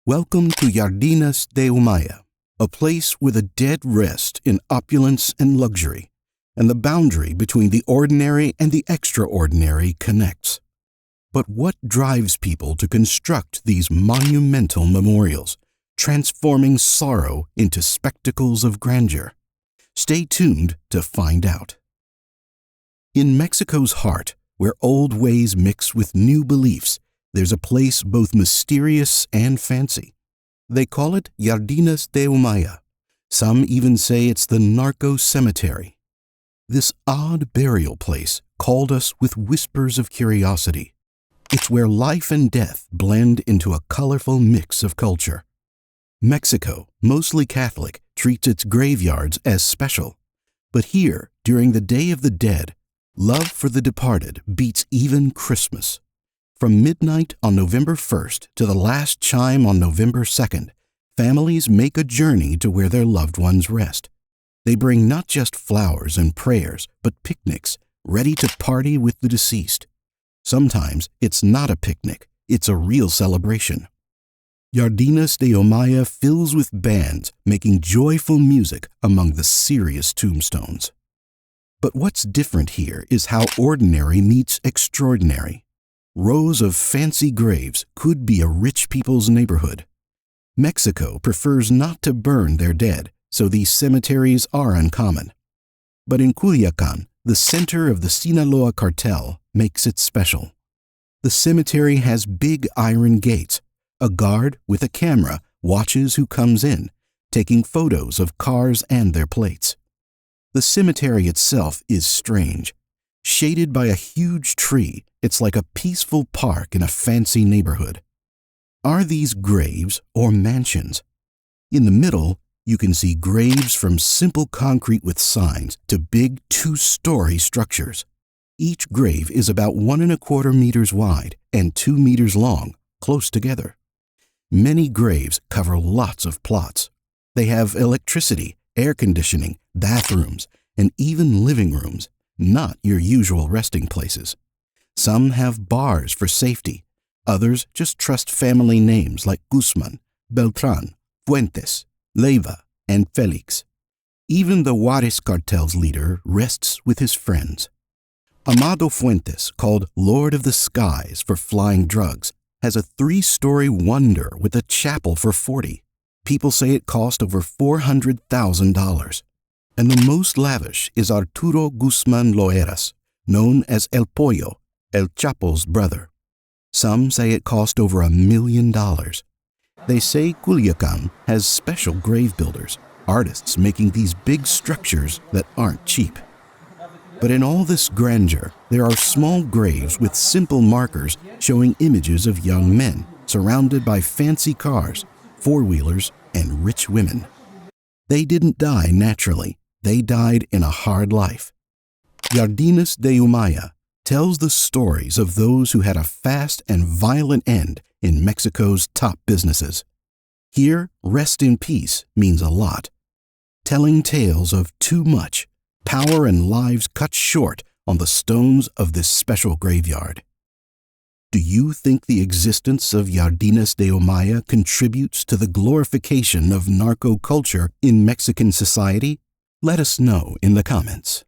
Welcome to Jardines del Humaya, a place where the dead rest in opulence and luxury, and the boundary between the ordinary and the extraordinary connects. But what drives people to construct these monumental memorials, transforming sorrow into spectacles of grandeur? Stay tuned to find out. In Mexico's heart, where old ways mix with new beliefs, there's a place both mysterious and fancy. They call it Jardines del Humaya. Some even say it's the Narco cemetery. This odd burial place called us with whispers of curiosity. It's where life and death blend into a colorful mix of culture. Mexico, mostly Catholic, treats its graveyards as special. But here, during the Day of the Dead, love for the departed beats even Christmas. From midnight on November 1st to the last chime on November 2nd, families make a journey to where their loved ones rest. They bring not just flowers and prayers, but picnics, ready to party with the deceased. Sometimes it's not a picnic, it's a real celebration. Jardines del Humaya fills with bands making joyful music among the serious tombstones. But what's different here is how ordinary meets extraordinary. Rows of fancy graves could be a rich people's neighborhood. Mexico prefers not to burn their dead, so these cemeteries are uncommon. But in Culiacan, the center of the Sinaloa Cartel makes it special. The cemetery has big iron gates. A guard with a camera watches who comes in, taking photos of cars and their plates. The cemetery itself is strange. Shaded by a huge tree, it's like a peaceful park in a fancy neighborhood. Are these graves or mansions? In the middle, you can see graves from simple concrete with signs to big 2-story structures. Each grave is about 1¼ meters wide and 2 meters long, close together. Many graves cover lots of plots. They have electricity, air conditioning, bathrooms, and even living rooms, not your usual resting places. Some have bars for safety. Others just trust family names like Guzman, Beltran, Fuentes, Leiva, and Felix. Even the Juarez cartel's leader rests with his friends. Amado Fuentes, called Lord of the Skies for flying drugs, has a 3-story wonder with a chapel for 40. People say it cost over $400,000. And the most lavish is Arturo Guzman Loeras, known as El Pollo, El Chapo's brother. Some say it cost over $1 million. They say Culiacan has special grave builders, artists making these big structures that aren't cheap. But in all this grandeur, there are small graves with simple markers showing images of young men surrounded by fancy cars, 4-wheelers, and rich women. They didn't die naturally. They died in a hard life. Jardines del Humaya tells the stories of those who had a fast and violent end in Mexico's top businesses. Here, rest in peace means a lot. Telling tales of too much, power and lives cut short on the stones of this special graveyard. Do you think the existence of Jardines del Humaya contributes to the glorification of narco culture in Mexican society? Let us know in the comments.